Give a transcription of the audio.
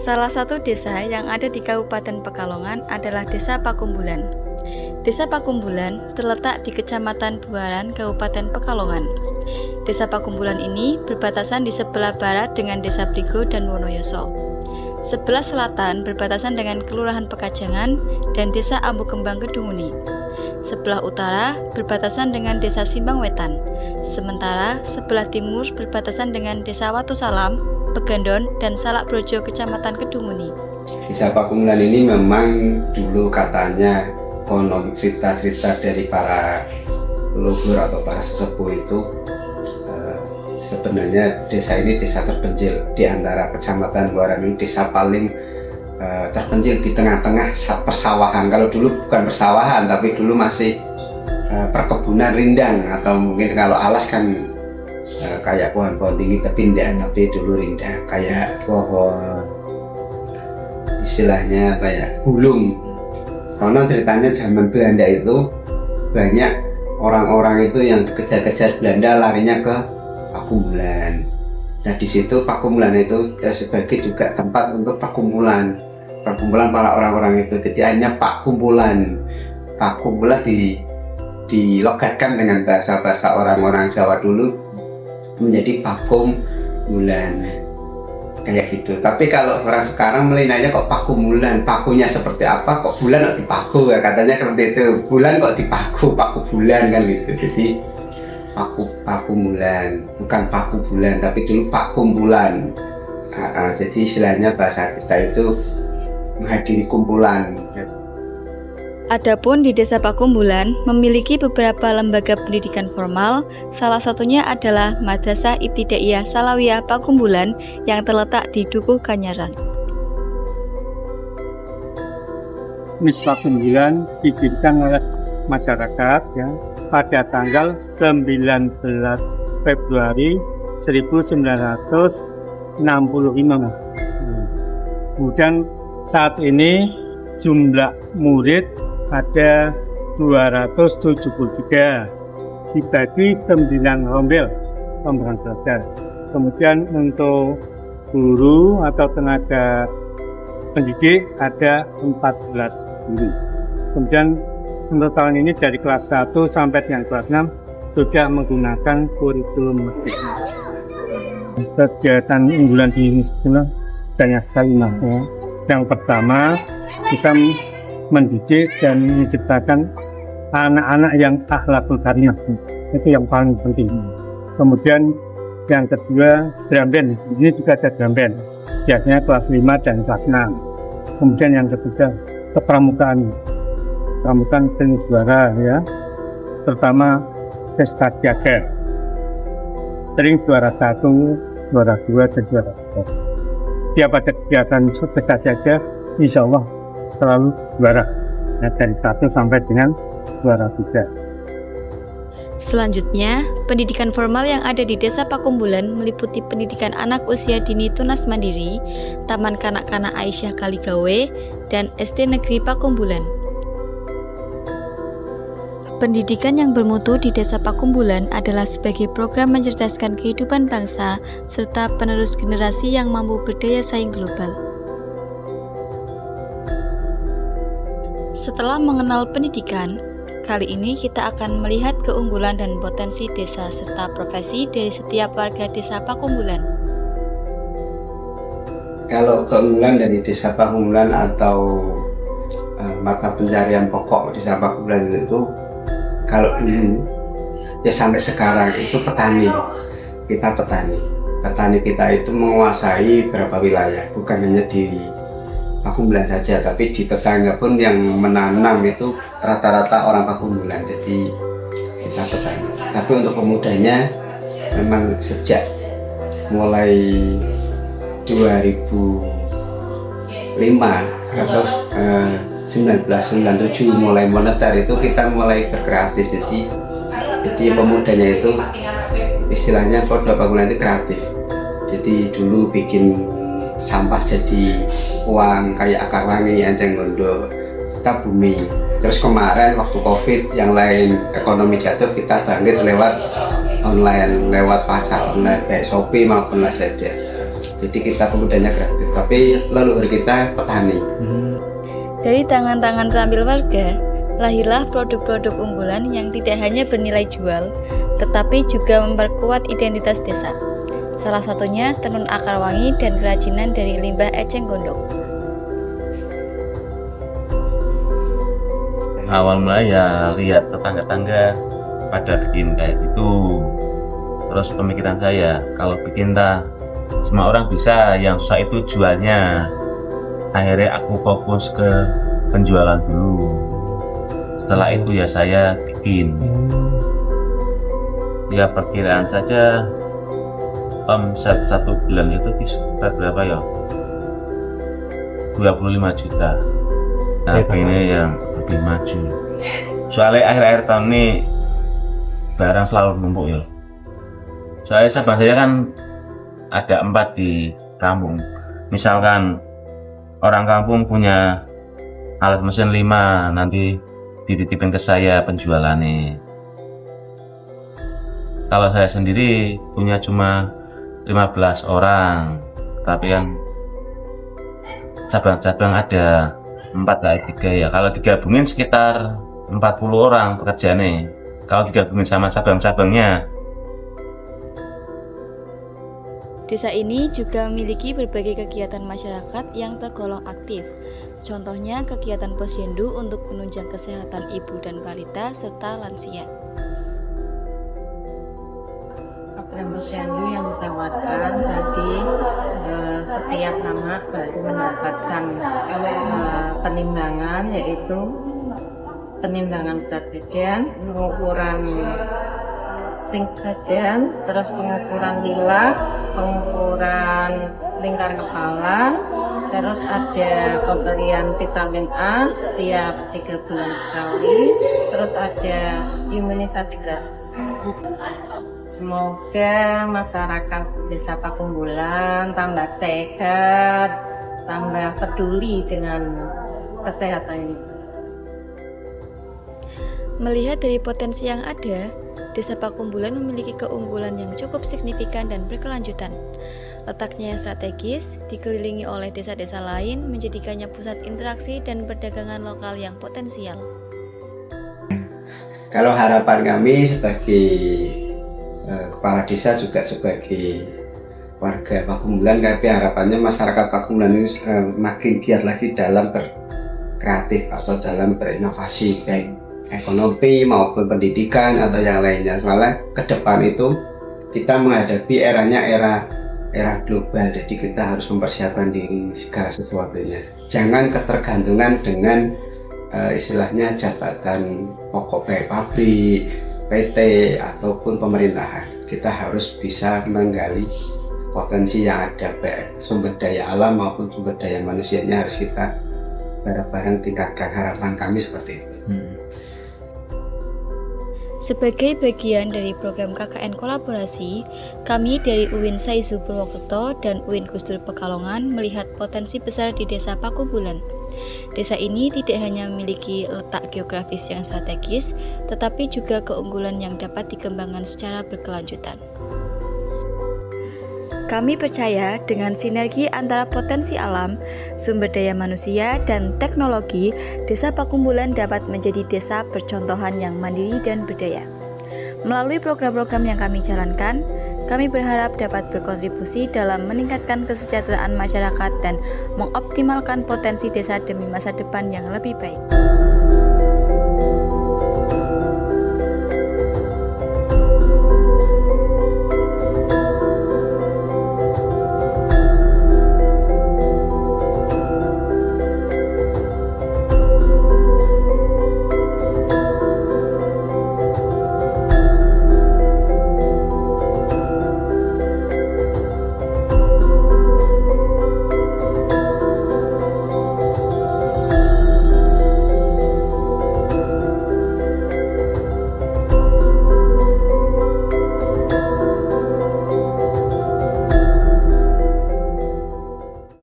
Salah satu desa yang ada di Kabupaten Pekalongan adalah Desa Pakumbulan. Desa Pakumbulan terletak di Kecamatan Buaran, Kabupaten Pekalongan. Desa Pakumbulan ini berbatasan di sebelah barat dengan Desa Prigo dan Wonoyoso. Sebelah selatan berbatasan dengan Kelurahan Pekajangan dan Desa Ambu Kembang Kedunguni. Sebelah utara berbatasan dengan Desa Simbang Wetan. Sementara sebelah timur berbatasan dengan Desa Watu Salam, Pegandon, dan Salak Brojo, Kecamatan Kedunguni. Desa Pakumbulan ini memang dulu katanya konon cerita-cerita dari para leluhur atau para sesepuh itu sebenarnya desa ini desa terpencil di antara Kecamatan Buaran ini, desa paling terpencil di tengah-tengah persawahan. Kalau dulu bukan persawahan, tapi dulu masih perkebunan rindang, atau mungkin kalau alas kan kayak pohon-pohon tinggi tapi tapi dulu rindang, kayak pohon istilahnya apa ya, hulung. Karena ceritanya zaman Belanda itu banyak orang-orang itu yang kejar-kejar Belanda larinya ke Pakumbulan. Nah di situ Pakumbulan itu sebagai juga tempat untuk perkumpulan para orang-orang itu. Jadi hanya Pakumbulan dilogatkan dengan bahasa orang-orang Jawa dulu menjadi Pakumbulan kayak gitu. Tapi kalau orang sekarang melinanya kok Pakumbulan, pakunya seperti apa, kok bulan kok dipaku ya, katanya seperti itu. Bulan kok dipaku, paku bulan kan gitu. Jadi Pakumbulan, bukan paku bulan, tapi dulu Pakumbulan. Jadi istilahnya bahasa kita itu menghadiri kumpulan. Adapun di Desa Pakumbulan memiliki beberapa lembaga pendidikan formal, salah satunya adalah Madrasah Ibtidaiyah Salawiyah Pakumbulan yang terletak di Dukuh Kanyaran. Mis Pakumbulan didirikan oleh masyarakat ya pada tanggal 19 Februari 1965. Kemudian saat ini jumlah murid ada 273, dibagi 9 rombel pemberian belajar. Kemudian untuk guru atau tenaga pendidik ada 14 guru. Kemudian untuk tahun ini dari kelas 1 sampai dengan kelas 6 sudah menggunakan kurikulum merdeka. Kegiatan unggulan di sini banyak sekali mas ya. Yang pertama bisa mendidik dan menciptakan anak-anak yang akhlakul karimah, itu yang paling penting. Kemudian yang kedua drum band, ini juga ada drum band, biasanya kelas 5 dan kelas 6. Kemudian yang ketiga kepramukaan seni suara ya, terutama pesta jagat, sering juara 1, juara 2, dan juara 3. Tiap ada kegiatan pesta jagat, insya Allah selalu juara, nah, dari 1 sampai dengan juara 3. Selanjutnya, pendidikan formal yang ada di Desa Pakumbulan meliputi pendidikan anak usia dini tunas mandiri, Taman Kanak-kanak Aisyah Kaligawe, dan SD Negeri Pakumbulan. Pendidikan yang bermutu di Desa Pakumbulan adalah sebagai program mencerdaskan kehidupan bangsa serta penerus generasi yang mampu berdaya saing global. Setelah mengenal pendidikan, kali ini kita akan melihat keunggulan dan potensi desa serta profesi dari setiap warga Desa Pakumbulan. Kalau keunggulan dari Desa Pakumbulan atau mata pencarian pokok Desa Pakumbulan itu, kalau dulu ya sampai sekarang itu petani. Petani kita itu menguasai beberapa wilayah, bukan hanya di Pakumbulan saja, tapi di tetangga pun yang menanam itu rata-rata orang Pakumbulan. Jadi kita petani. Tapi untuk pemudanya memang sejak mulai 2005 atau 1997 mulai moneter itu kita mulai berkreatif. Jadi pemudanya itu istilahnya produk Pakumbulan itu kreatif. Jadi dulu bikin sampah jadi uang kayak akar wangi, enceng gondok, kita bumi. Terus kemarin waktu Covid yang lain ekonomi jatuh, kita bangkit lewat online, lewat pasar online baik Shopee maupun Lazada. Jadi kita pemudanya kreatif, tapi leluhur kita petani. Dari tangan-tangan terampil warga, lahirlah produk-produk unggulan yang tidak hanya bernilai jual, tetapi juga memperkuat identitas desa. Salah satunya tenun akar wangi dan kerajinan dari limbah eceng gondok. Awal mulai ya lihat tetangga-tangga pada bikin kayak gitu. Terus pemikiran saya, kalau bikin semua orang bisa, yang susah itu jualnya. Akhirnya aku fokus ke penjualan dulu. Setelah itu ya saya bikin. Ya perkiraan saja omset 1 bulan itu bisa berapa ya? 25 juta. Nah ini yang lebih maju. Soalnya akhir-akhir tahun ini barang selalu numpuk ya. Soalnya saya kan ada 4 di kampung. Misalkan orang kampung punya alat mesin 5, nanti dititipin ke saya penjualannya. Kalau saya sendiri punya cuma 15 orang, tapi kan cabang-cabang ada 4 kali 3 ya. Kalau digabungin sekitar 40 orang pekerjaannya. Kalau digabungin sama cabang-cabangnya. Desa ini juga memiliki berbagai kegiatan masyarakat yang tergolong aktif. Contohnya kegiatan posyandu untuk menunjang kesehatan ibu dan balita serta lansia. Program posyandu yang ditawarkan tadi setiap anak baru mendapatkan penimbangan, yaitu penimbangan berat badan, pengukuran tinggi badan, terus pengukuran lila, pengukuran lingkar kepala, terus ada pemberian vitamin A setiap 3 bulan sekali, terus ada imunisasi gratis. Semoga masyarakat Desa Pakumbulan tambah sehat, tambah peduli dengan kesehatan ini. Melihat dari potensi yang ada, Desa Pakumbulan memiliki keunggulan yang cukup signifikan dan berkelanjutan. Letaknya yang strategis, dikelilingi oleh desa-desa lain, menjadikannya pusat interaksi dan perdagangan lokal yang potensial. Kalau harapan kami sebagai kepala desa juga sebagai warga Pakumbulan, tapi harapannya masyarakat Pakumbulan ini makin giat lagi dalam berkreatif atau dalam berinovasi, baik ekonomi maupun pendidikan atau yang lainnya. Malah ke depan itu kita menghadapi eranya era global, jadi kita harus mempersiapkan diri segala sesuatunya. Jangan ketergantungan dengan istilahnya jabatan pokok baik pabrik, PT ataupun pemerintahan. Kita harus bisa menggali potensi yang ada, baik sumber daya alam maupun sumber daya manusianya harus kita bareng-bareng tingkatkan. Harapan kami seperti itu. Sebagai bagian dari program KKN kolaborasi, kami dari UIN Saizu Purwokerto dan UIN Gusdur Pekalongan melihat potensi besar di Desa Pakumbulan. Desa ini tidak hanya memiliki letak geografis yang strategis, tetapi juga keunggulan yang dapat dikembangkan secara berkelanjutan. Kami percaya dengan sinergi antara potensi alam, sumber daya manusia, dan teknologi, Desa Pakumbulan dapat menjadi desa percontohan yang mandiri dan berdaya. Melalui program-program yang kami jalankan, kami berharap dapat berkontribusi dalam meningkatkan kesejahteraan masyarakat dan mengoptimalkan potensi desa demi masa depan yang lebih baik.